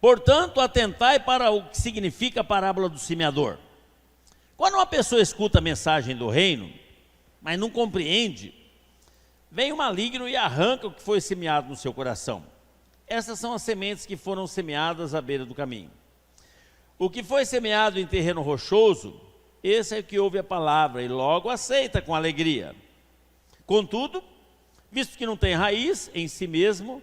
Portanto, atentai para o que significa a parábola do semeador. Quando uma pessoa escuta a mensagem do reino, mas não compreende, vem o maligno e arranca o que foi semeado no seu coração. Essas são as sementes que foram semeadas à beira do caminho. O que foi semeado em terreno rochoso, esse é o que ouve a palavra e logo aceita com alegria. Contudo, visto que não tem raiz em si mesmo,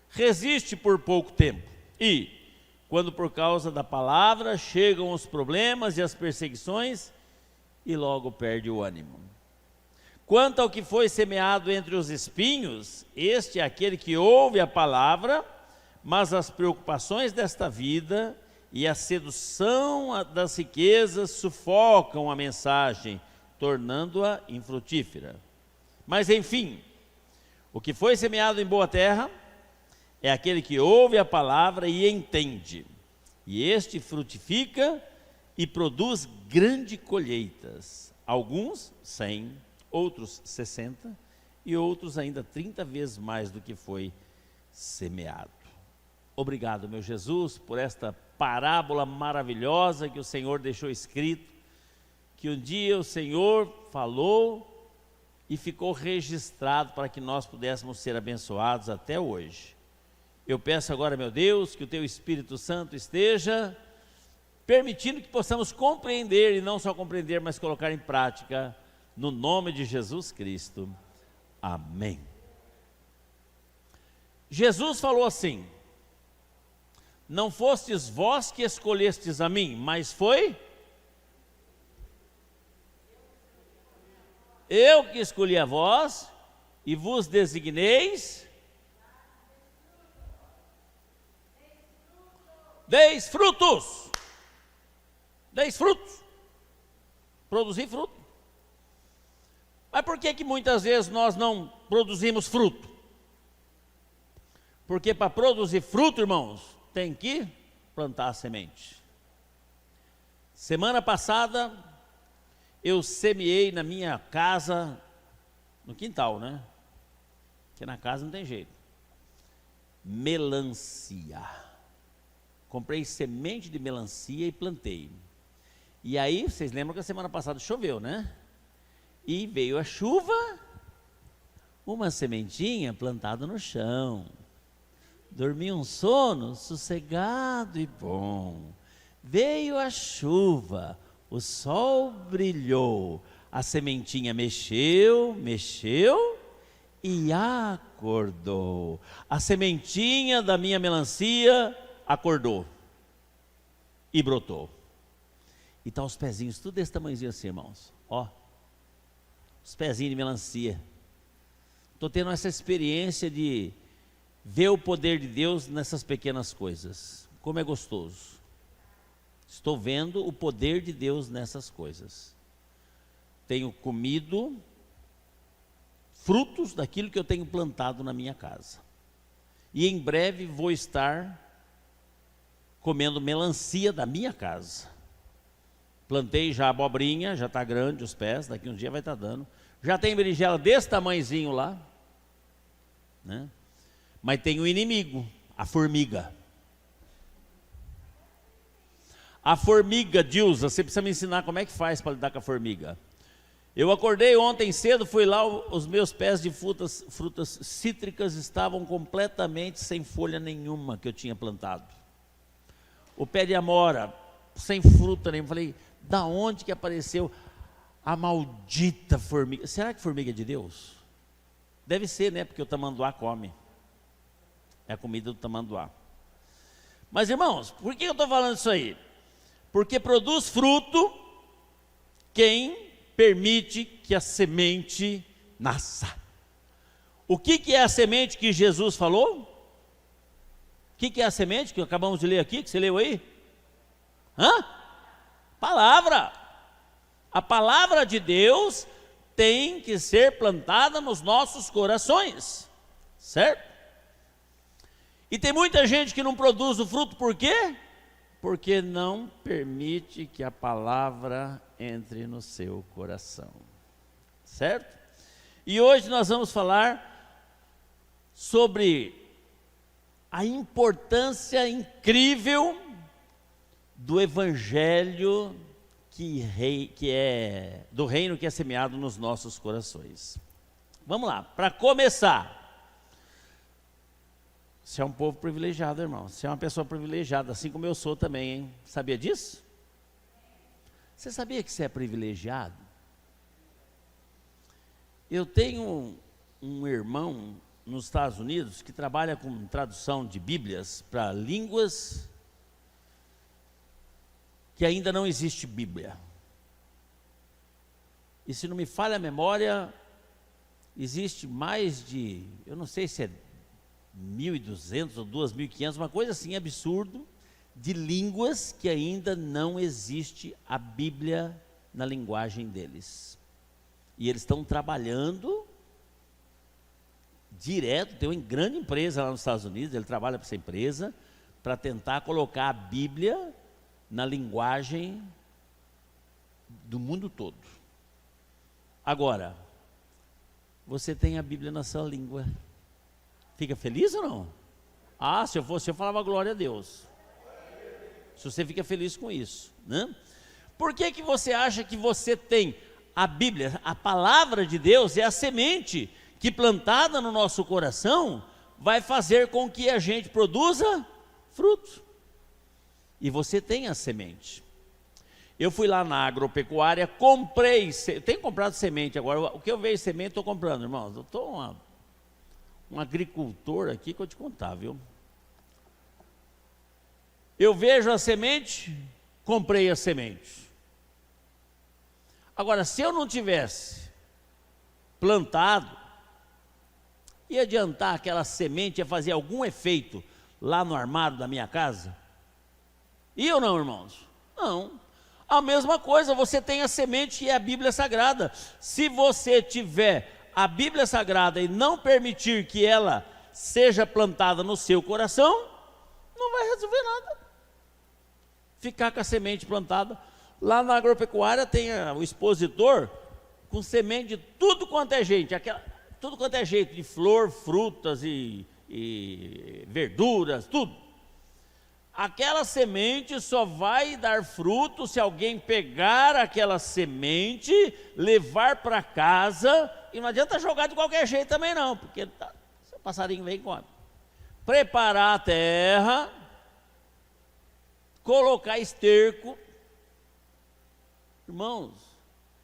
resiste por pouco tempo. E, quando por causa da palavra chegam os problemas e as perseguições, e logo perde o ânimo. Quanto ao que foi semeado entre os espinhos, este é aquele que ouve a palavra, mas as preocupações desta vida e a sedução das riquezas sufocam a mensagem, tornando-a infrutífera. Mas enfim, o que foi semeado em boa terra é aquele que ouve a palavra e entende, e este frutifica e produz grandes colheitas, alguns 100, outros 60 e outros ainda 30 vezes mais do que foi semeado. Obrigado, meu Jesus, por esta parábola maravilhosa que o Senhor deixou escrito, que um dia o Senhor falou e ficou registrado para que nós pudéssemos ser abençoados até hoje. Eu peço agora, meu Deus, que o Teu Espírito Santo esteja permitindo que possamos compreender, e não só compreender, mas colocar em prática, no nome de Jesus Cristo. Amém. Jesus falou assim: não fostes vós que escolhestes a mim, mas foi eu que escolhi a vós e vos designeis. Deis frutos. Deis frutos. Produzir fruto. Mas por que muitas vezes nós não produzimos fruto? Porque para produzir fruto, irmãos, tem que plantar a semente. Semana passada, eu semeei na minha casa, no quintal, né? Porque na casa não tem jeito. Melancia. Comprei semente de melancia e plantei. E aí, vocês lembram que a semana passada choveu, né? E veio a chuva, uma sementinha plantada no chão. Dormi um sono sossegado e bom. Veio a chuva, o sol brilhou, a sementinha mexeu e acordou. A sementinha da minha melancia acordou e brotou. E tá os pezinhos tudo desse tamanhozinho assim, irmãos. Ó, os pezinhos de melancia. Estou tendo essa experiência de ver o poder de Deus nessas pequenas coisas. Como é gostoso. Estou vendo o poder de Deus nessas coisas. Tenho comido frutos daquilo que eu tenho plantado na minha casa. E em breve vou estar comendo melancia da minha casa. Plantei já a abobrinha, já está grande os pés, daqui um dia vai estar dando. Já tem berinjela desse tamanhozinho lá, né? Mas tem um inimigo, a formiga. A formiga, Dilza, você precisa me ensinar como é que faz para lidar com a formiga. Eu acordei ontem cedo, fui lá, os meus pés de frutas cítricas estavam completamente sem folha nenhuma que eu tinha plantado. O pé de amora, sem fruta nenhuma. Falei, da onde que apareceu a maldita formiga? Será que formiga é de Deus? Deve ser, né? Porque o tamanduá come. É a comida do tamanduá. Mas, irmãos, por que eu estou falando isso aí? Porque produz fruto quem permite que a semente nasça. O que é a semente que Jesus falou? O que é a semente que acabamos de ler aqui, que você leu aí? Palavra. A palavra de Deus tem que ser plantada nos nossos corações, certo? E tem muita gente que não produz o fruto, por quê? Porque não permite que a palavra entre no seu coração, certo? E hoje nós vamos falar sobre a importância incrível do evangelho do reino que é semeado nos nossos corações. Vamos lá, para começar. Você é um povo privilegiado, irmão. Você é uma pessoa privilegiada, assim como eu sou também, hein? Sabia disso? Você sabia que você é privilegiado? Eu tenho um irmão nos Estados Unidos que trabalha com tradução de Bíblias para línguas que ainda não existe Bíblia. E se não me falha a memória, existe mais de, eu não sei se é 1.200 ou 2.500, uma coisa assim, absurdo, de línguas que ainda não existe a Bíblia na linguagem deles. E eles estão trabalhando direto, tem uma grande empresa lá nos Estados Unidos, ele trabalha para essa empresa, para tentar colocar a Bíblia na linguagem do mundo todo. Agora, você tem a Bíblia na sua língua. Fica feliz ou não? Ah, se eu fosse, eu falava glória a Deus. Se você fica feliz com isso, né? Por que que você acha que você tem a Bíblia? A palavra de Deus é a semente que, plantada no nosso coração, vai fazer com que a gente produza frutos. E você tem a semente. Eu fui lá na agropecuária, comprei, tenho comprado semente agora. O que eu vejo semente, estou comprando, irmãos. Eu estou um agricultor aqui que eu te contar, viu? Eu vejo a semente, comprei a semente. Agora, se eu não tivesse plantado, ia adiantar aquela semente, ia fazer algum efeito lá no armário da minha casa? E ou não, irmãos? Não. A mesma coisa, você tem a semente e a Bíblia Sagrada. Se você tiver a Bíblia Sagrada e não permitir que ela seja plantada no seu coração, não vai resolver nada. Ficar com a semente plantada. Lá na agropecuária tem o expositor com semente de tudo quanto é jeito, tudo quanto é jeito, de flor, frutas e verduras, tudo. Aquela semente só vai dar fruto se alguém pegar aquela semente, levar para casa, e não adianta jogar de qualquer jeito também não, porque o passarinho vem e come. Preparar a terra, colocar esterco. Irmãos,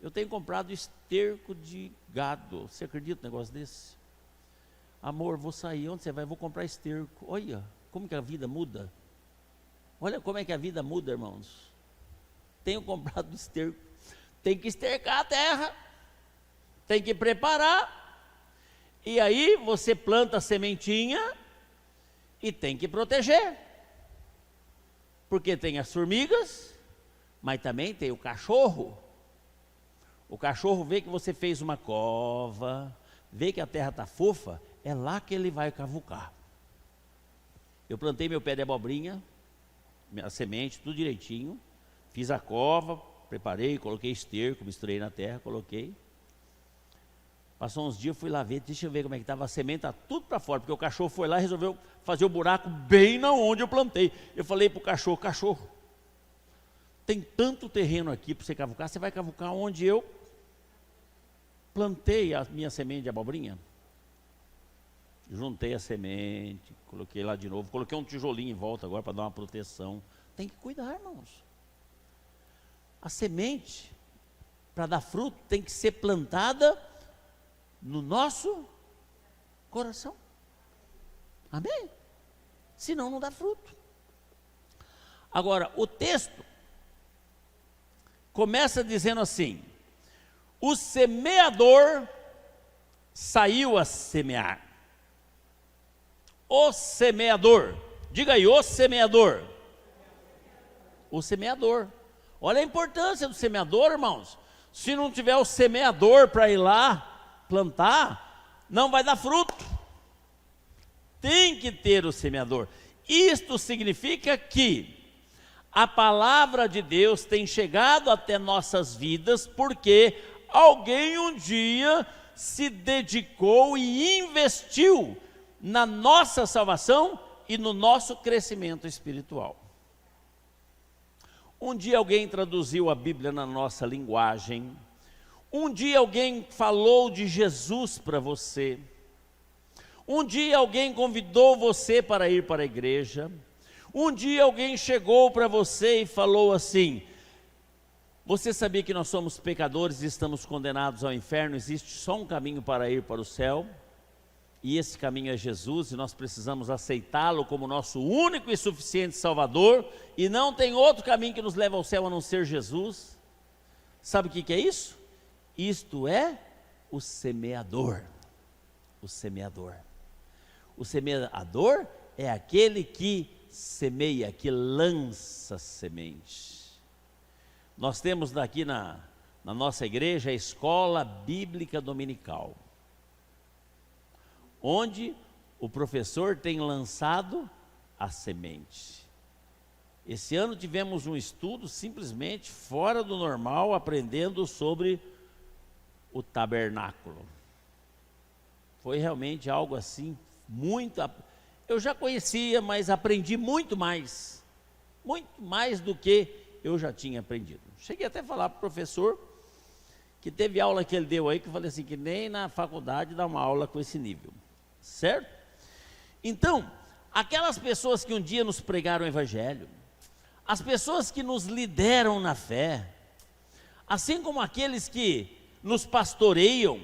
eu tenho comprado esterco de gado. Você acredita num negócio desse? Amor, vou sair, onde você vai? Vou comprar esterco. Olha como que a vida muda. Olha como é que a vida muda, irmãos. Tenho comprado esterco. Tem que estercar a terra, tem que preparar, e aí você planta a sementinha e tem que proteger, porque tem as formigas, mas também tem o cachorro. O cachorro vê que você fez uma cova, vê que a terra está fofa, é lá que ele vai cavucar. Eu plantei meu pé de abobrinha, minha semente, tudo direitinho, fiz a cova, preparei, coloquei esterco, misturei na terra, coloquei. Passou uns dias, fui lá ver, deixa eu ver como é que estava a semente, está tudo para fora, porque o cachorro foi lá e resolveu fazer o buraco bem na onde eu plantei. Eu falei para o cachorro, cachorro, tem tanto terreno aqui para você cavucar, você vai cavucar onde eu plantei a minha semente de abobrinha? Juntei a semente, coloquei lá de novo, coloquei um tijolinho em volta agora para dar uma proteção. Tem que cuidar, irmãos. A semente, para dar fruto, tem que ser plantada no nosso coração. Amém? Senão não dá fruto. Agora, o texto começa dizendo assim: o semeador saiu a semear. O semeador, diga aí, o semeador. O semeador. Olha a importância do semeador, irmãos. Se não tiver o semeador para ir lá plantar, não vai dar fruto. Tem que ter o semeador. Isto significa que a palavra de Deus tem chegado até nossas vidas porque alguém um dia se dedicou e investiu na nossa salvação e no nosso crescimento espiritual. Um dia alguém traduziu a Bíblia na nossa linguagem. Um dia alguém falou de Jesus para você. Um dia alguém convidou você para ir para a igreja. Um dia alguém chegou para você e falou assim: você sabia que nós somos pecadores e estamos condenados ao inferno? Existe só um caminho para ir para o céu, e esse caminho é Jesus, e nós precisamos aceitá-lo como nosso único e suficiente Salvador, e não tem outro caminho que nos leva ao céu a não ser Jesus. Sabe o que é isso? Isto é o semeador. O semeador. O semeador é aquele que semeia, que lança semente. Nós temos aqui na nossa igreja a escola bíblica dominical, onde o professor tem lançado a semente. Esse ano tivemos um estudo simplesmente fora do normal, aprendendo sobre o tabernáculo. Foi realmente algo assim, eu já conhecia, mas aprendi muito mais do que eu já tinha aprendido. Cheguei até a falar para o professor, que teve aula que ele deu aí, que eu falei assim, que nem na faculdade dá uma aula com esse nível, certo? Então, aquelas pessoas que um dia nos pregaram o evangelho, as pessoas que nos lideram na fé, assim como aqueles que nos pastoreiam,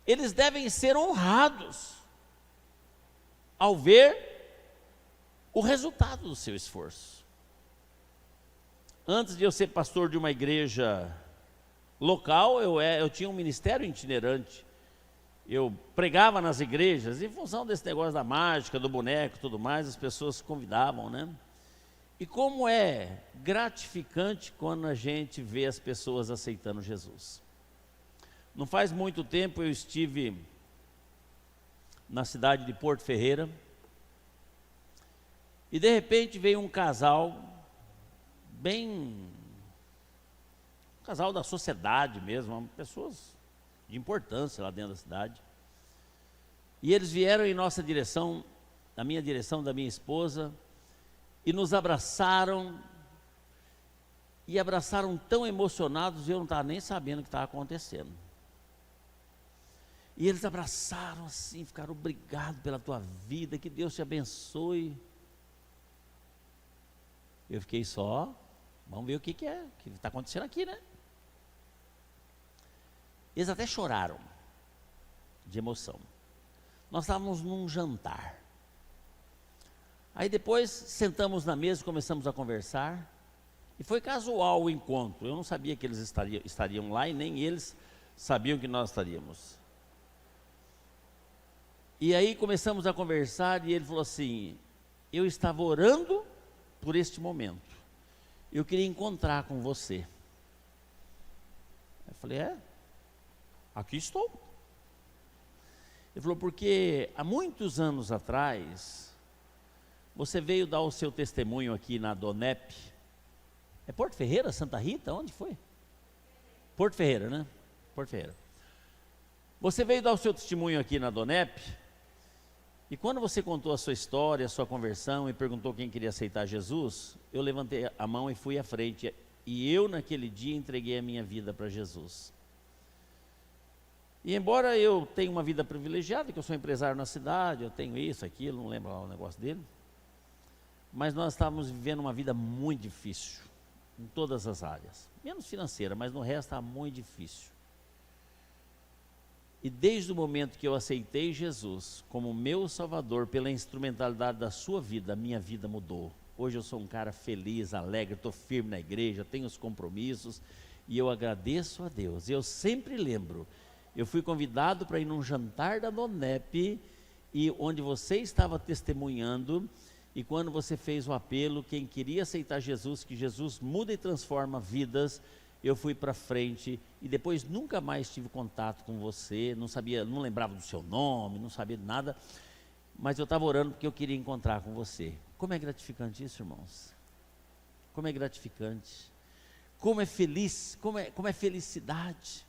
eles devem ser honrados ao ver o resultado do seu esforço. Antes de eu ser pastor de uma igreja local, eu tinha um ministério itinerante. Eu pregava nas igrejas, em função desse negócio da mágica, do boneco e tudo mais, as pessoas convidavam, né? E como é gratificante quando a gente vê as pessoas aceitando Jesus. Não faz muito tempo eu estive na cidade de Porto Ferreira, e de repente veio um casal, um casal da sociedade mesmo, pessoas de importância lá dentro da cidade, e eles vieram em nossa direção, na minha direção, da minha esposa, e nos abraçaram, e abraçaram tão emocionados, eu não estava nem sabendo o que estava acontecendo. E eles abraçaram assim, ficaram: obrigado pela tua vida, que Deus te abençoe. Eu fiquei só, vamos ver o que está acontecendo aqui, né? Eles até choraram de emoção. Nós estávamos num jantar. Aí depois sentamos na mesa e começamos a conversar. E foi casual o encontro. Eu não sabia que eles estariam lá, e nem eles sabiam que nós estaríamos. E aí começamos a conversar, e ele falou assim: eu estava orando por este momento, eu queria encontrar com você. Eu falei: aqui estou. Ele falou: porque há muitos anos atrás, você veio dar o seu testemunho aqui na Donep. É Porto Ferreira, Santa Rita? Onde foi? Porto Ferreira, né? Porto Ferreira. Você veio dar o seu testemunho aqui na Donep, e quando você contou a sua história, a sua conversão, e perguntou quem queria aceitar Jesus, eu levantei a mão e fui à frente, e eu naquele dia entreguei a minha vida para Jesus. E embora eu tenha uma vida privilegiada, que eu sou empresário na cidade, eu tenho isso, aquilo, não lembro lá o negócio dele, mas nós estávamos vivendo uma vida muito difícil, em todas as áreas, menos financeira, mas no resto estava muito difícil. E desde o momento que eu aceitei Jesus como meu Salvador, pela instrumentalidade da sua vida, a minha vida mudou. Hoje eu sou um cara feliz, alegre, estou firme na igreja, tenho os compromissos, e eu agradeço a Deus. Eu sempre lembro, eu fui convidado para ir num jantar da Donep, e onde você estava testemunhando, e quando você fez o apelo, quem queria aceitar Jesus, que Jesus muda e transforma vidas, eu fui para frente, e depois nunca mais tive contato com você, não lembrava do seu nome, não sabia de nada, mas eu estava orando porque eu queria encontrar com você. Como é gratificante isso, irmãos? Como é gratificante, como é feliz, como é felicidade.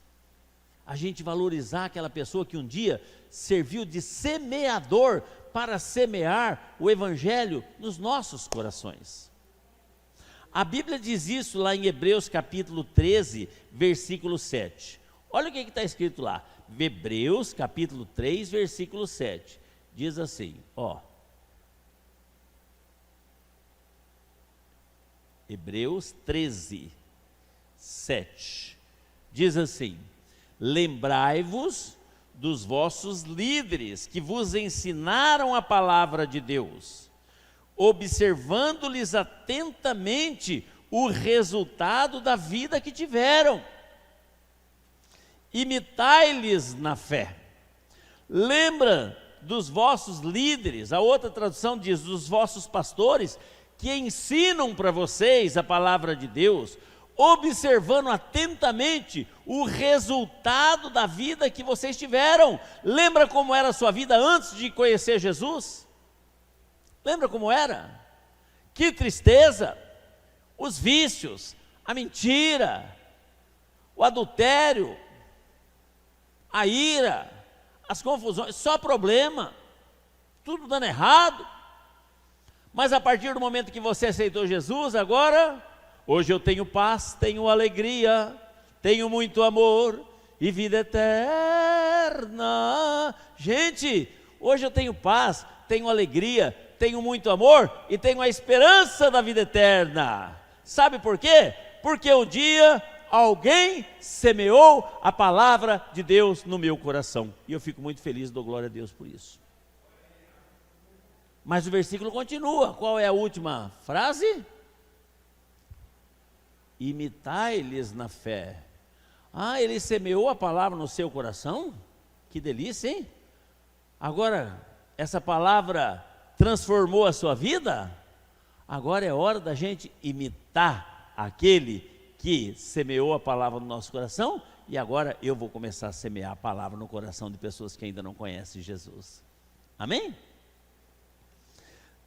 a gente valorizar aquela pessoa que um dia serviu de semeador para semear o Evangelho nos nossos corações. A Bíblia diz isso lá em Hebreus capítulo 13, versículo 7. Olha o que está escrito lá. Hebreus capítulo 3, versículo 7. Diz assim, ó. Hebreus 13, 7. Diz assim: lembrai-vos dos vossos líderes que vos ensinaram a palavra de Deus, observando-lhes atentamente o resultado da vida que tiveram. Imitai-lhes na fé. Lembra dos vossos líderes, a outra tradução diz, dos vossos pastores, que ensinam para vocês a palavra de Deus, observando atentamente o resultado da vida que vocês tiveram. Lembra como era a sua vida antes de conhecer Jesus? Lembra como era? Que tristeza! Os vícios, a mentira, o adultério, a ira, as confusões, só problema, tudo dando errado. Mas a partir do momento que você aceitou Jesus, agora, hoje eu tenho paz, tenho alegria, tenho muito amor e vida eterna. Gente, hoje eu tenho paz, tenho alegria, tenho muito amor e tenho a esperança da vida eterna. Sabe por quê? Porque um dia alguém semeou a palavra de Deus no meu coração. E eu fico muito feliz, dou glória a Deus por isso. Mas o versículo continua. Qual é a última frase? Imitai-lhes na fé. Ah, ele semeou a palavra no seu coração? Que delícia, hein? Agora, essa palavra transformou a sua vida? Agora é hora da gente imitar aquele que semeou a palavra no nosso coração. E agora eu vou começar a semear a palavra no coração de pessoas que ainda não conhecem Jesus. Amém?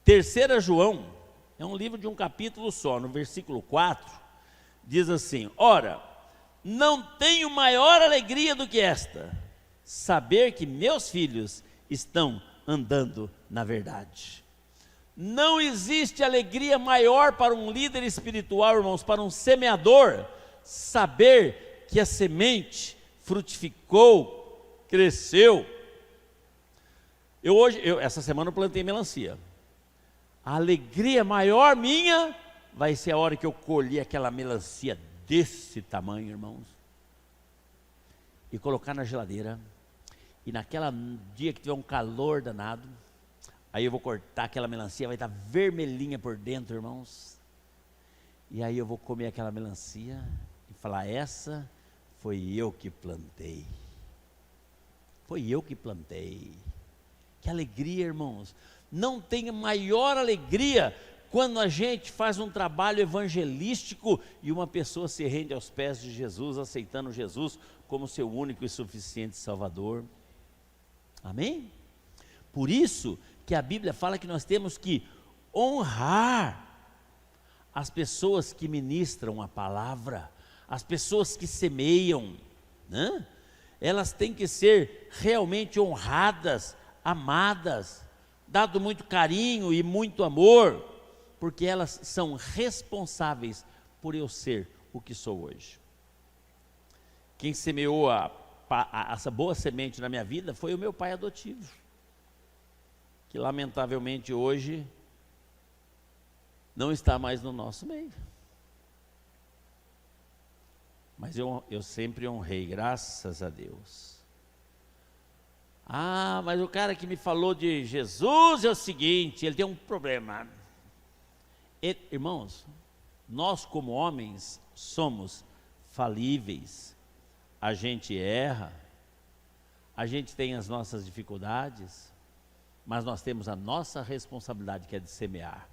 3 João, é um livro de um capítulo só, no versículo 4, diz assim: ora, não tenho maior alegria do que esta, saber que meus filhos estão andando na verdade. Não existe alegria maior para um líder espiritual, irmãos, para um semeador, saber que a semente frutificou, cresceu. Essa semana eu plantei melancia. A alegria maior minha vai ser a hora que eu colher aquela melancia desse tamanho, irmãos, e colocar na geladeira, e naquela dia que tiver um calor danado, aí eu vou cortar aquela melancia, vai estar vermelhinha por dentro, irmãos, e aí eu vou comer aquela melancia e falar: essa foi eu que plantei, foi eu que plantei. Que alegria, irmãos! Não tem maior alegria quando a gente faz um trabalho evangelístico e uma pessoa se rende aos pés de Jesus, aceitando Jesus como seu único e suficiente Salvador. Amém? Por isso que a Bíblia fala que nós temos que honrar as pessoas que ministram a palavra, as pessoas que semeiam, né? Elas têm que ser realmente honradas, amadas, dado muito carinho e muito amor, porque elas são responsáveis por eu ser o que sou hoje. Quem semeou essa boa semente na minha vida foi o meu pai adotivo, que lamentavelmente hoje não está mais no nosso meio. Mas eu sempre honrei, graças a Deus. Ah, mas o cara que me falou de Jesus é o seguinte, ele tem um problema. Irmãos, nós como homens somos falíveis, a gente erra, a gente tem as nossas dificuldades, mas nós temos a nossa responsabilidade, que é de semear.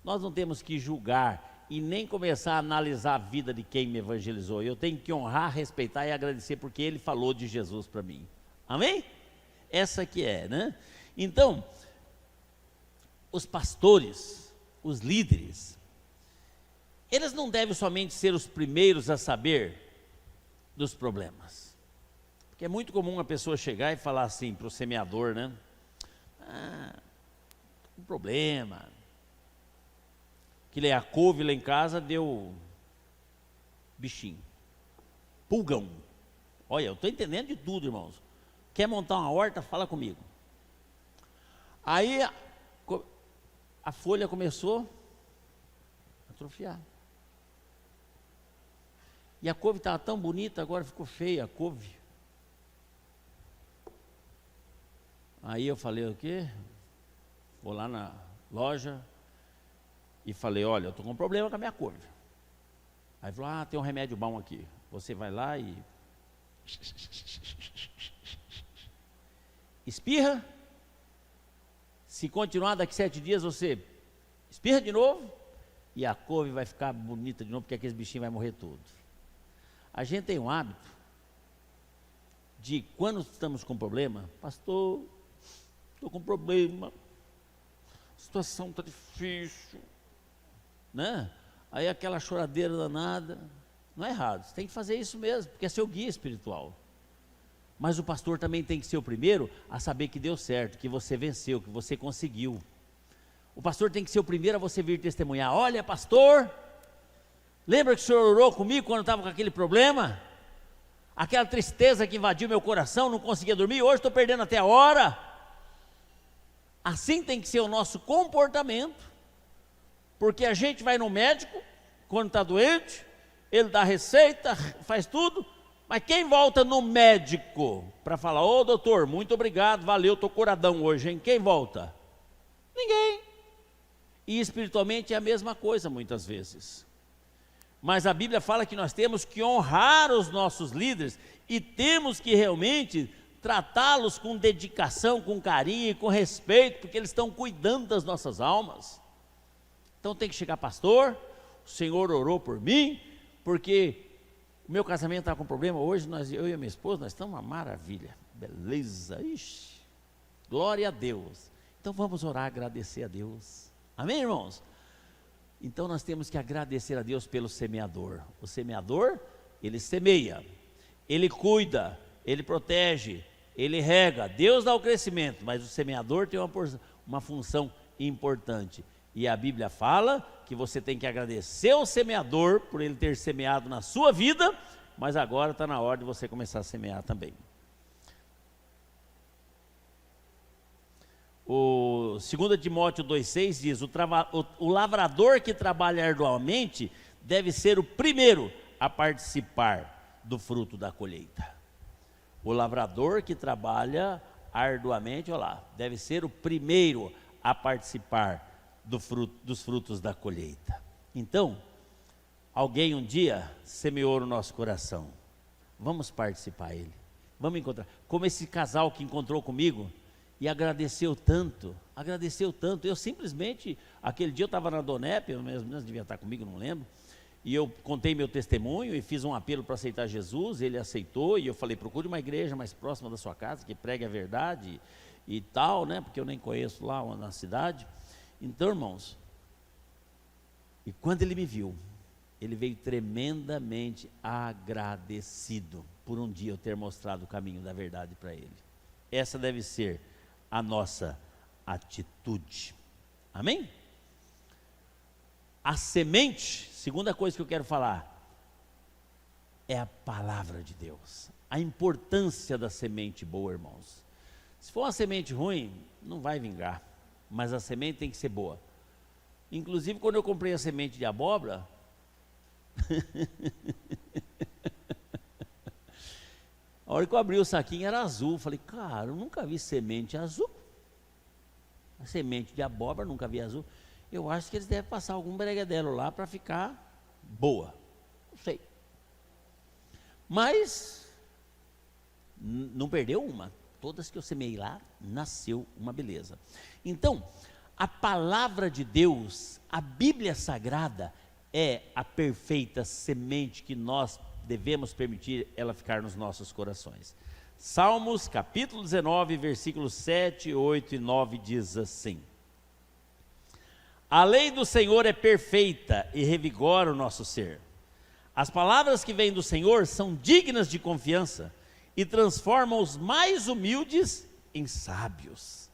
Nós não temos que julgar e nem começar a analisar a vida de quem me evangelizou. Eu tenho que honrar, respeitar e agradecer porque ele falou de Jesus para mim. Amém? Essa que é, né? Então, os pastores, os líderes, eles não devem somente ser os primeiros a saber dos problemas. Porque é muito comum uma pessoa chegar e falar assim para o semeador, né? Um problema. Que a couve lá em casa deu bichinho, pulgão. Olha, eu estou entendendo de tudo, irmãos. Quer montar uma horta? Fala comigo. Aí a folha começou a atrofiar. E a couve estava tão bonita, agora ficou feia a couve. Aí eu falei, o quê? Vou lá na loja e falei, olha, eu estou com um problema com a minha couve. Aí falou, tem um remédio bom aqui. Você vai lá e espirra. Se continuar daqui 7 dias, você espirra de novo e a couve vai ficar bonita de novo, porque aqueles bichinhos vão morrer tudo. A gente tem um hábito de, quando estamos com problema, pastor, estou com problema, a situação está difícil, né? Aí aquela choradeira danada. Não é errado, você tem que fazer isso mesmo, porque é seu guia espiritual. Mas o pastor também tem que ser o primeiro a saber que deu certo, que você venceu, que você conseguiu. O pastor tem que ser o primeiro a você vir testemunhar. Olha, pastor, lembra que o senhor orou comigo quando estava com aquele problema? Aquela tristeza que invadiu meu coração, não conseguia dormir, hoje estou perdendo até a hora. Assim tem que ser o nosso comportamento, porque a gente vai no médico quando está doente, ele dá receita, faz tudo, mas quem volta no médico para falar, ô doutor, muito obrigado, valeu, estou curadão hoje, hein? Quem volta? Ninguém. E espiritualmente é a mesma coisa muitas vezes. Mas a Bíblia fala que nós temos que honrar os nossos líderes e temos que realmente tratá-los com dedicação, com carinho e com respeito, porque eles estão cuidando das nossas almas. Então tem que chegar, pastor, o Senhor orou por mim, porque o meu casamento está com problema, hoje eu e a minha esposa, nós estamos uma maravilha, beleza, ixi, glória a Deus. Então vamos orar, agradecer a Deus, amém, irmãos? Então nós temos que agradecer a Deus pelo semeador. O semeador, ele semeia, ele cuida, ele protege, ele rega, Deus dá o crescimento, mas o semeador tem uma função importante. E a Bíblia fala que você tem que agradecer ao semeador por ele ter semeado na sua vida, mas agora está na hora de você começar a semear também. O 2 Timóteo 2,6 diz, o lavrador que trabalha arduamente deve ser o primeiro a participar do fruto da colheita. O lavrador que trabalha arduamente, olha lá, deve ser o primeiro a participar dos frutos da colheita. Então, alguém um dia semeou no nosso coração, vamos participar ele, vamos encontrar, como esse casal que encontrou comigo e agradeceu tanto, eu simplesmente, aquele dia eu estava na Donep, eu mesmo devia estar comigo, não lembro, e eu contei meu testemunho e fiz um apelo para aceitar Jesus, ele aceitou, e eu falei, procure uma igreja mais próxima da sua casa, que pregue a verdade e tal, né, porque eu nem conheço lá na cidade. Então, irmãos, e quando ele me viu, ele veio tremendamente agradecido por um dia eu ter mostrado o caminho da verdade para ele. Essa deve ser a nossa atitude, amém? A semente, segunda coisa que eu quero falar, é a palavra de Deus, a importância da semente boa, irmãos. Se for uma semente ruim, não vai vingar. Mas a semente tem que ser boa. Inclusive, quando eu comprei a semente de abóbora, a hora que eu abri o saquinho era azul. Falei, cara, eu nunca vi semente azul. A semente de abóbora, nunca vi azul. Eu acho que eles devem passar algum bregadelo lá para ficar boa. Não sei. Mas, não perdeu uma. Todas que eu semeei lá, nasceu uma beleza. Então, a palavra de Deus, a Bíblia Sagrada, é a perfeita semente que nós devemos permitir ela ficar nos nossos corações. Salmos capítulo 19, versículos 7, 8 e 9 diz assim: a lei do Senhor é perfeita e revigora o nosso ser. As palavras que vêm do Senhor são dignas de confiança. e transforma os mais humildes em sábios.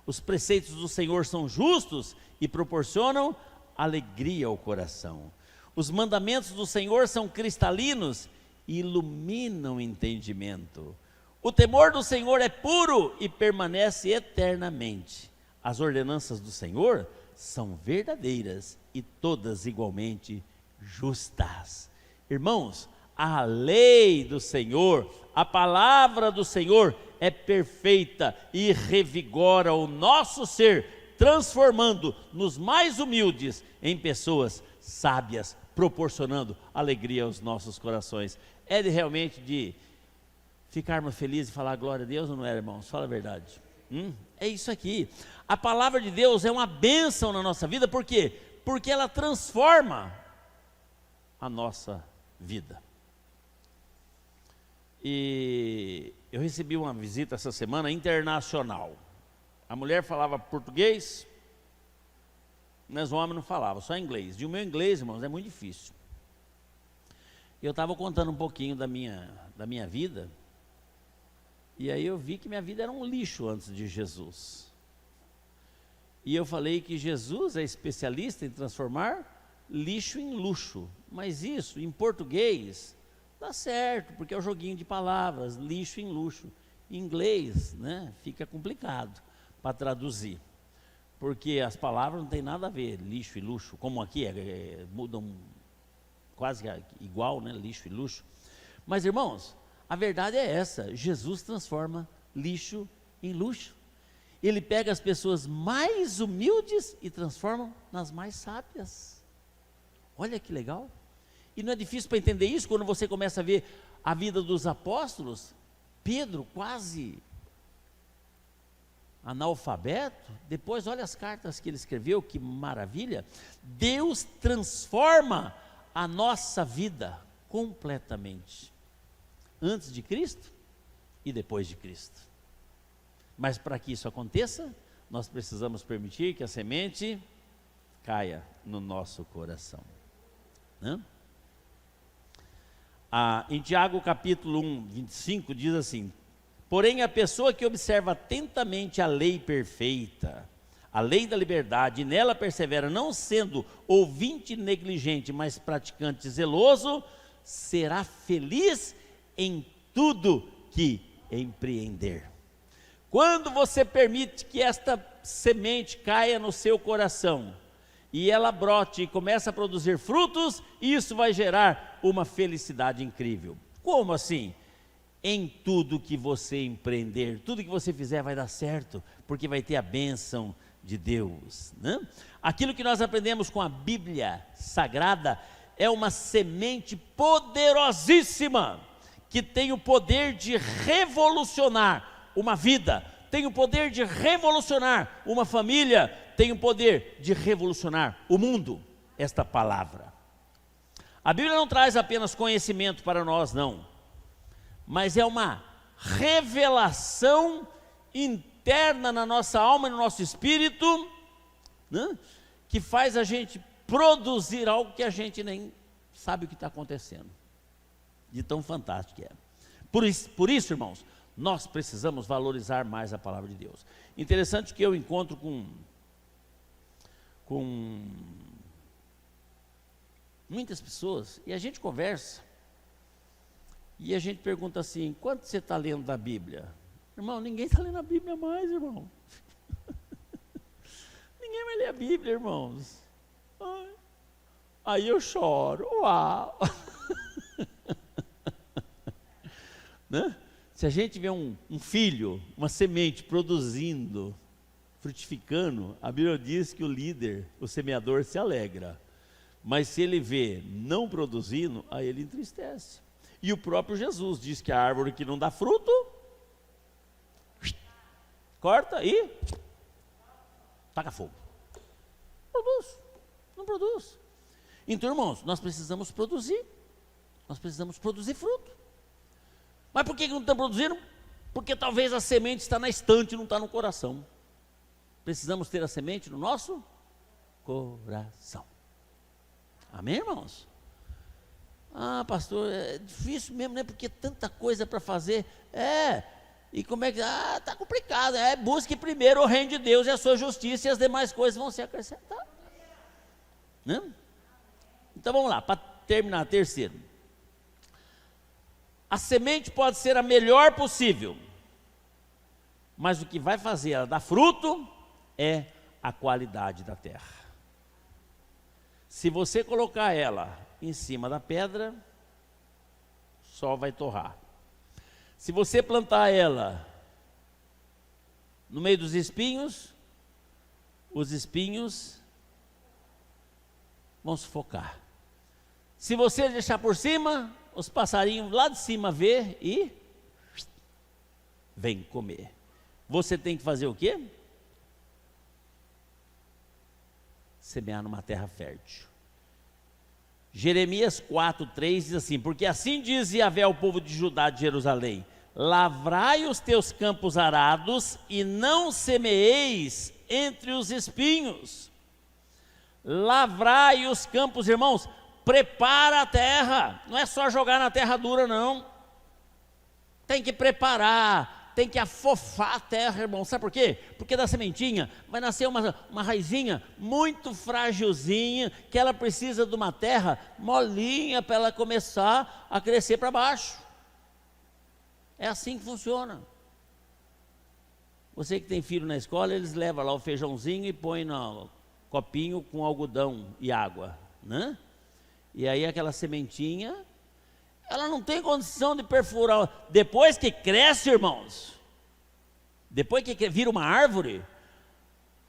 Os preceitos do Senhor são justos e proporcionam alegria ao coração. Os mandamentos do Senhor são cristalinos e iluminam o entendimento. O temor do Senhor é puro e permanece eternamente. As ordenanças do Senhor são verdadeiras e todas igualmente justas. Irmãos, a lei do Senhor, a palavra do Senhor é perfeita e revigora o nosso ser, transformando nos mais humildes em pessoas sábias, proporcionando alegria aos nossos corações. É realmente de ficarmos felizes e falar glória a Deus ou não é, irmãos? Fala a verdade. É isso aqui. A palavra de Deus é uma bênção na nossa vida, por quê? Porque ela transforma a nossa vida. E eu recebi uma visita essa semana internacional. A mulher falava português, mas o homem não falava, só inglês. E o meu inglês, irmãos, é muito difícil. Eu estava contando um pouquinho da minha vida, e aí eu vi que minha vida era um lixo antes de Jesus. E eu falei que Jesus é especialista em transformar lixo em luxo. Mas isso, em português, dá certo, porque é o joguinho de palavras, lixo em luxo. Em inglês, né, fica complicado para traduzir. Porque as palavras não tem nada a ver, lixo e luxo. Como aqui, mudam quase igual, né, lixo e luxo. Mas, irmãos, a verdade é essa: Jesus transforma lixo em luxo. Ele pega as pessoas mais humildes e transforma nas mais sábias. Olha que legal. E não é difícil para entender isso quando você começa a ver a vida dos apóstolos. Pedro quase analfabeto, depois olha as cartas que ele escreveu, que maravilha. Deus transforma a nossa vida completamente, antes de Cristo e depois de Cristo. Mas para que isso aconteça, nós precisamos permitir que a semente caia no nosso coração, né? Em Tiago capítulo 1, 25 diz assim: porém a pessoa que observa atentamente a lei perfeita, a lei da liberdade, e nela persevera, não sendo ouvinte negligente, mas praticante zeloso, será feliz em tudo que empreender. Quando você permite que esta semente caia no seu coração, e ela brote e começa a produzir frutos, isso vai gerar uma felicidade incrível. Como assim? Em tudo que você empreender, tudo que você fizer vai dar certo, porque vai ter a bênção de Deus, né? Aquilo que nós aprendemos com a Bíblia Sagrada é uma semente poderosíssima, que tem o poder de revolucionar uma vida, tem o poder de revolucionar uma família, tem o poder de revolucionar o mundo. Esta palavra, a Bíblia não traz apenas conhecimento para nós, não, mas é uma revelação interna na nossa alma e no nosso espírito, né, que faz a gente produzir algo que a gente nem sabe o que está acontecendo, de tão fantástico que é. Por isso, irmãos, nós precisamos valorizar mais a palavra de Deus. Interessante que eu encontro com muitas pessoas, e a gente conversa, e a gente pergunta assim: quanto você está lendo da Bíblia? Irmão, ninguém está lendo a Bíblia mais, irmão. Ninguém vai ler a Bíblia, irmãos. Aí eu choro. Uau! Né? Se a gente vê um filho, uma semente produzindo, frutificando, a Bíblia diz que o líder, o semeador, se alegra. Mas se ele vê não produzindo, aí ele entristece. E o próprio Jesus diz que a árvore que não dá fruto, corta e taca fogo. Produz, não produz. Então, irmãos, nós precisamos produzir fruto. Mas por que não estão produzindo? Porque talvez a semente está na estante e não está no coração. Precisamos ter a semente no nosso coração. Amém, irmãos? Ah, pastor, é difícil mesmo, né? Porque tanta coisa para fazer. E como é que... Ah, está complicado. Busque primeiro o reino de Deus e a sua justiça, e as demais coisas vão ser acrescentadas. Né? Então vamos lá, para terminar, terceiro. A semente pode ser a melhor possível, mas o que vai fazer ela dar fruto é a qualidade da terra. Se você colocar ela em cima da pedra, o sol vai torrar. Se você plantar ela no meio dos espinhos, os espinhos vão sufocar. Se você deixar por cima, os passarinhos lá de cima vê e vem comer. Você tem que fazer o quê? Semear numa terra fértil. Jeremias 4:3 diz assim: porque assim diz Yahvé ao povo de Judá, de Jerusalém: lavrai os teus campos arados e não semeeis entre os espinhos. Lavrai os campos, irmãos, prepara a terra, não é só jogar na terra dura não, tem que preparar, tem que afofar a terra, irmão. Sabe por quê? Porque da sementinha vai nascer uma raizinha muito frágilzinha, que ela precisa de uma terra molinha para ela começar a crescer para baixo. É assim que funciona. Você que tem filho na escola, eles levam lá o feijãozinho e põem no copinho com algodão e água, né? E aí aquela sementinha, ela não tem condição de perfurar. Depois que cresce, irmãos, depois que vira uma árvore,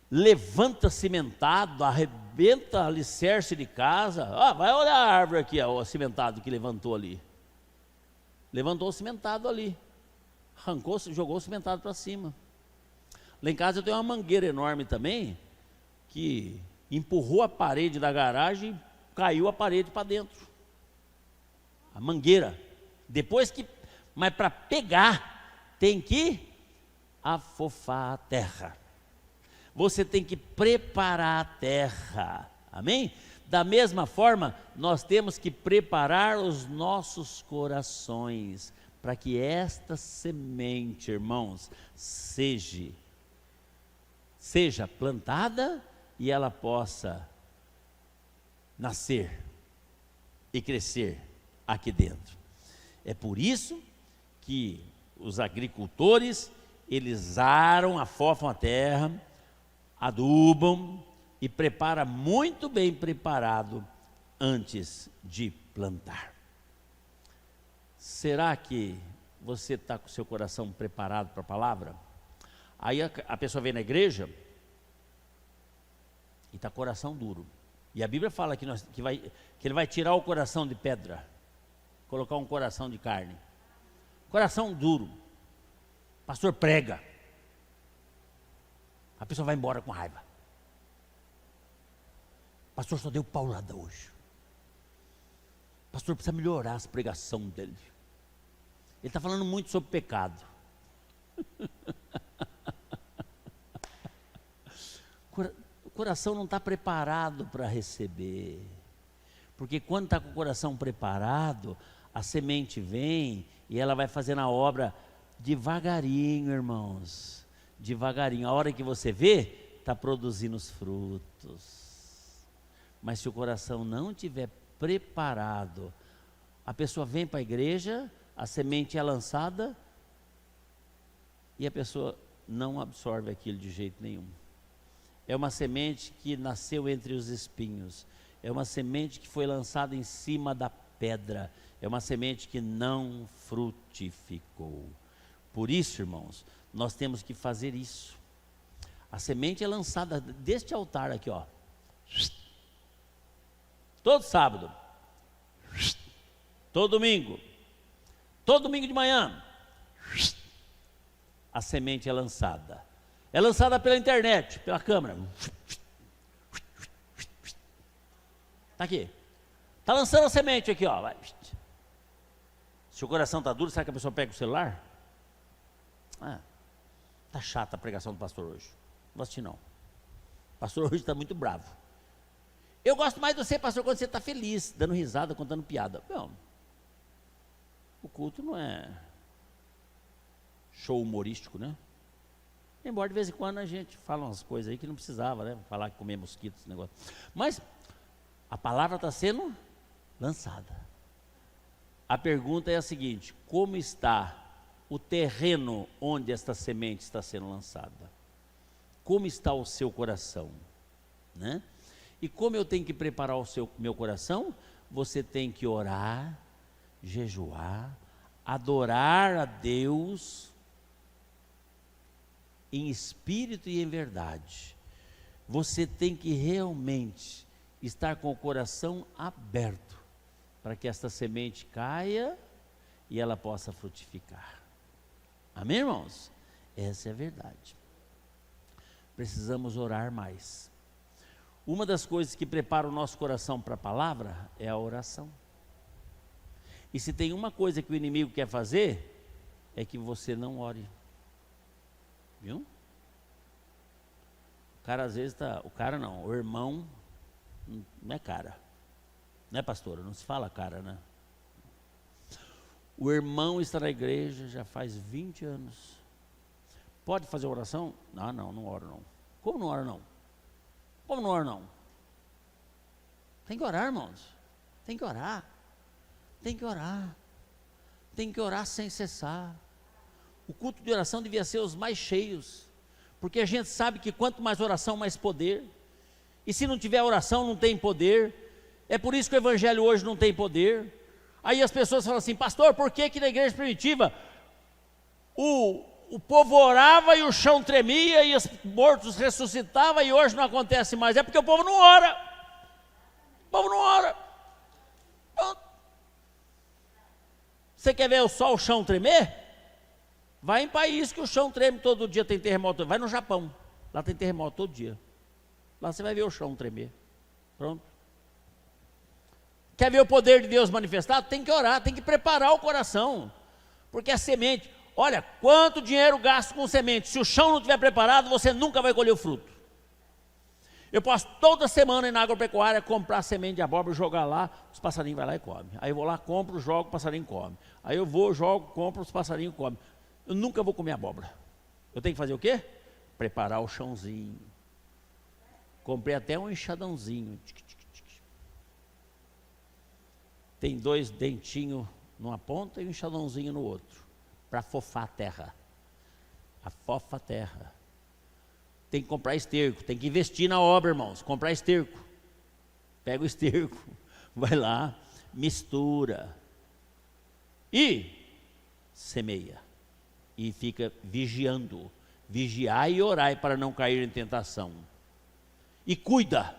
levanta cimentado, arrebenta alicerce de casa. Vai olhar a árvore aqui, o cimentado que levantou ali. Levantou o cimentado ali, arrancou, jogou o cimentado para cima. Lá em casa eu tenho uma mangueira enorme também, que empurrou a parede da garagem, caiu a parede para dentro. A mangueira. Mas para pegar, tem que afofar a terra. Você tem que preparar a terra. Amém? Da mesma forma, nós temos que preparar os nossos corações para que esta semente, irmãos, seja plantada e ela possa nascer e crescer aqui dentro. É por isso que os agricultores, eles aram, afofam a terra, adubam e preparam muito bem preparado antes de plantar. Será que você está com o seu coração preparado para a palavra? Aí a pessoa vem na igreja e está com o coração duro. E a Bíblia fala que ele vai tirar o coração de pedra, colocar um coração de carne. Coração duro. Pastor prega. A pessoa vai embora com raiva. Pastor só deu paulada hoje. Pastor precisa melhorar as pregações dele. Ele está falando muito sobre pecado. O coração não está preparado para receber. Porque quando está com o coração preparado, a semente vem e ela vai fazendo a obra devagarinho, irmãos. Devagarinho. A hora que você vê, está produzindo os frutos. Mas se o coração não estiver preparado, a pessoa vem para a igreja, a semente é lançada e a pessoa não absorve aquilo de jeito nenhum. É uma semente que nasceu entre os espinhos. É uma semente que foi lançada em cima da pedra. É uma semente que não frutificou. Por isso, irmãos, nós temos que fazer isso. A semente é lançada deste altar aqui, ó. Todo sábado. Todo domingo. Todo domingo de manhã. A semente é lançada. É lançada pela internet, pela câmera. Está aqui. Está lançando a semente aqui, ó. Vai. Se o coração está duro, será que a pessoa pega o celular? Está chata a pregação do pastor hoje. Não vou assistir não. O pastor hoje está muito bravo. Eu gosto mais de você, pastor, quando você está feliz, dando risada, contando piada. Não. O culto não é show humorístico, né? Embora de vez em quando a gente fala umas coisas aí que não precisava, né? Falar que comer mosquitos, esse negócio. Mas a palavra está sendo lançada. A pergunta é a seguinte: como está o terreno onde esta semente está sendo lançada? Como está o seu coração, né? E como eu tenho que preparar meu coração? Você tem que orar, jejuar, adorar a Deus em espírito e em verdade. Você tem que realmente estar com o coração aberto para que esta semente caia e ela possa frutificar. Amém, irmãos? Essa é a verdade. Precisamos orar mais. Uma das coisas que prepara o nosso coração para a palavra é a oração. E se tem uma coisa que o inimigo quer fazer, é que você não ore. Viu? O cara às vezes está... O cara não, o irmão não é cara. Não é, pastora? Não se fala cara, né? O irmão está na igreja já faz 20 anos. Pode fazer oração? Ah, não oro não. Como não oro não? Como não oro não? Tem que orar, irmãos. Tem que orar. Tem que orar. Tem que orar sem cessar. O culto de oração devia ser os mais cheios, porque a gente sabe que quanto mais oração, mais poder. E se não tiver oração, não tem poder. É por isso que o evangelho hoje não tem poder. Aí as pessoas falam assim: pastor, por que na igreja primitiva o povo orava e o chão tremia e os mortos ressuscitavam e hoje não acontece mais? É porque o povo não ora. O povo não ora. Você quer ver só o chão tremer? Vai em país que o chão treme todo dia, tem terremoto. Vai no Japão, lá tem terremoto todo dia. Lá você vai ver o chão tremer. Pronto. Quer ver o poder de Deus manifestado? Tem que orar, tem que preparar o coração. Porque a semente, olha, quanto dinheiro gasto com semente? Se o chão não estiver preparado, você nunca vai colher o fruto. Eu posso toda semana ir na agropecuária comprar semente de abóbora, jogar lá, os passarinhos vão lá e comem. Aí eu vou lá, compro, jogo, o passarinho come. Aí eu vou, jogo, compro, os passarinhos comem. Eu nunca vou comer abóbora. Eu tenho que fazer o quê? Preparar o chãozinho. Comprei até um enxadãozinho. Tem 2 dentinhos numa ponta e um enxadãozinho no outro, para afofar a terra. Afofa a terra. Tem que comprar esterco, tem que investir na obra, irmãos. Comprar esterco. Pega o esterco, vai lá, mistura e semeia. E fica vigiando. Vigiai e orai para não cair em tentação. E cuida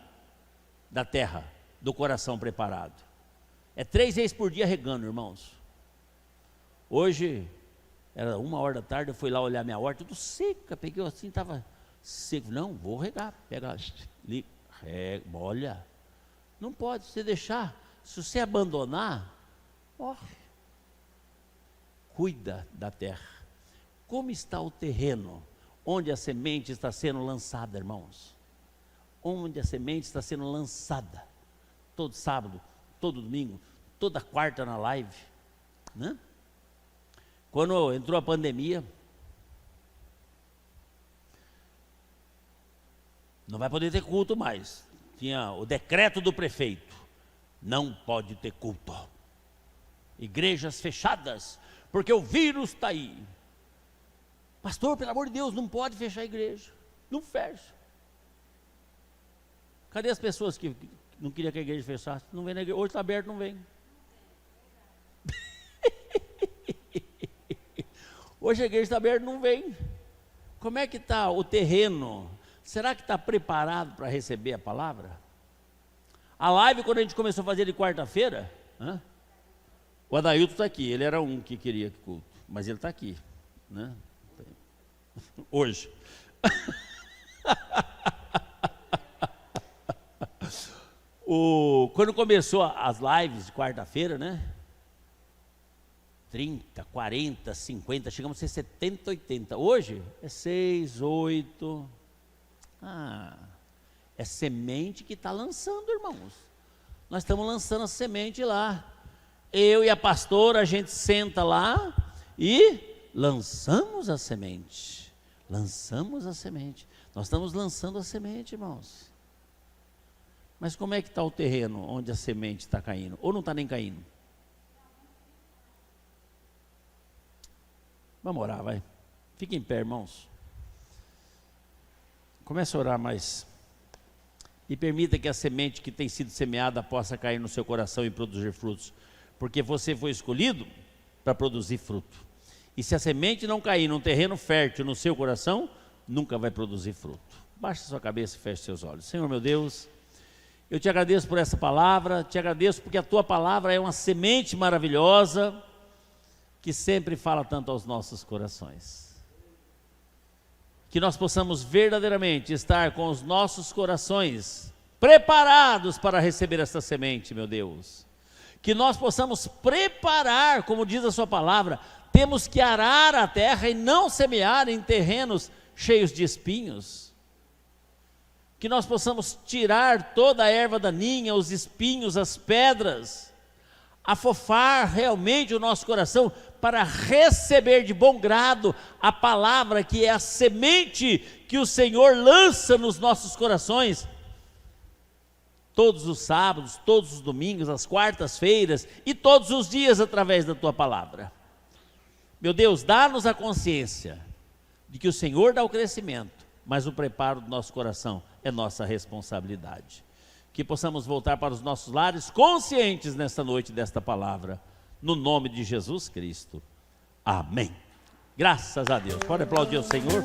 da terra, do coração preparado. É 3 vezes por dia regando, irmãos. Hoje, era 1h da tarde, eu fui lá olhar minha horta, tudo seca, peguei assim, estava seco. Não, vou regar. Pega, rega, molha. Não pode, se deixar, se você abandonar, morre. Cuida da terra. Como está o terreno onde a semente está sendo lançada, irmãos? Onde a semente está sendo lançada. Todo sábado, todo domingo, toda quarta na live, né? Quando entrou a pandemia, não vai poder ter culto mais. Tinha o decreto do prefeito: não pode ter culto. Igrejas fechadas, porque o vírus está aí. Pastor, pelo amor de Deus, não pode fechar a igreja. Não fecha. Cadê as pessoas que não queriam que a igreja fechasse? Não vem na igreja. Hoje está aberto, não vem. Hoje a igreja está aberta, não vem. Como é que está o terreno? Será que está preparado para receber a palavra? A live, quando a gente começou a fazer de quarta-feira, o Adailton está aqui. Ele era um que queria culto, mas ele está aqui, né? Hoje. Quando começou as lives de quarta-feira, né? 30, 40, 50, chegamos a ser 70, 80. Hoje é 6, 8. É semente que está lançando, irmãos. Nós estamos lançando a semente lá. eu e a pastora, a gente senta lá e lançamos a semente. Lançamos a semente. Nós estamos lançando a semente, irmãos. Mas como é que está o terreno onde a semente está caindo? Ou não está nem caindo? Vamos orar, vai. Fique em pé, irmãos. Comece a orar mais. E permita que a semente que tem sido semeada possa cair no seu coração e produzir frutos. Porque você foi escolhido para produzir fruto. E se a semente não cair num terreno fértil no seu coração, nunca vai produzir fruto. Baixe sua cabeça e feche seus olhos. Senhor meu Deus, eu te agradeço por essa palavra, te agradeço porque a tua palavra é uma semente maravilhosa, que sempre fala tanto aos nossos corações. Que nós possamos verdadeiramente estar com os nossos corações preparados para receber essa semente, meu Deus. Que nós possamos preparar, como diz a sua palavra, temos que arar a terra e não semear em terrenos cheios de espinhos. Que nós possamos tirar toda a erva daninha, os espinhos, as pedras, afofar realmente o nosso coração para receber de bom grado a palavra que é a semente que o Senhor lança nos nossos corações, todos os sábados, todos os domingos, as quartas-feiras e todos os dias através da tua palavra. Meu Deus, dá-nos a consciência de que o Senhor dá o crescimento, mas o preparo do nosso coração é nossa responsabilidade. Que possamos voltar para os nossos lares conscientes nesta noite desta palavra, no nome de Jesus Cristo. Amém. Graças a Deus. Pode aplaudir o Senhor.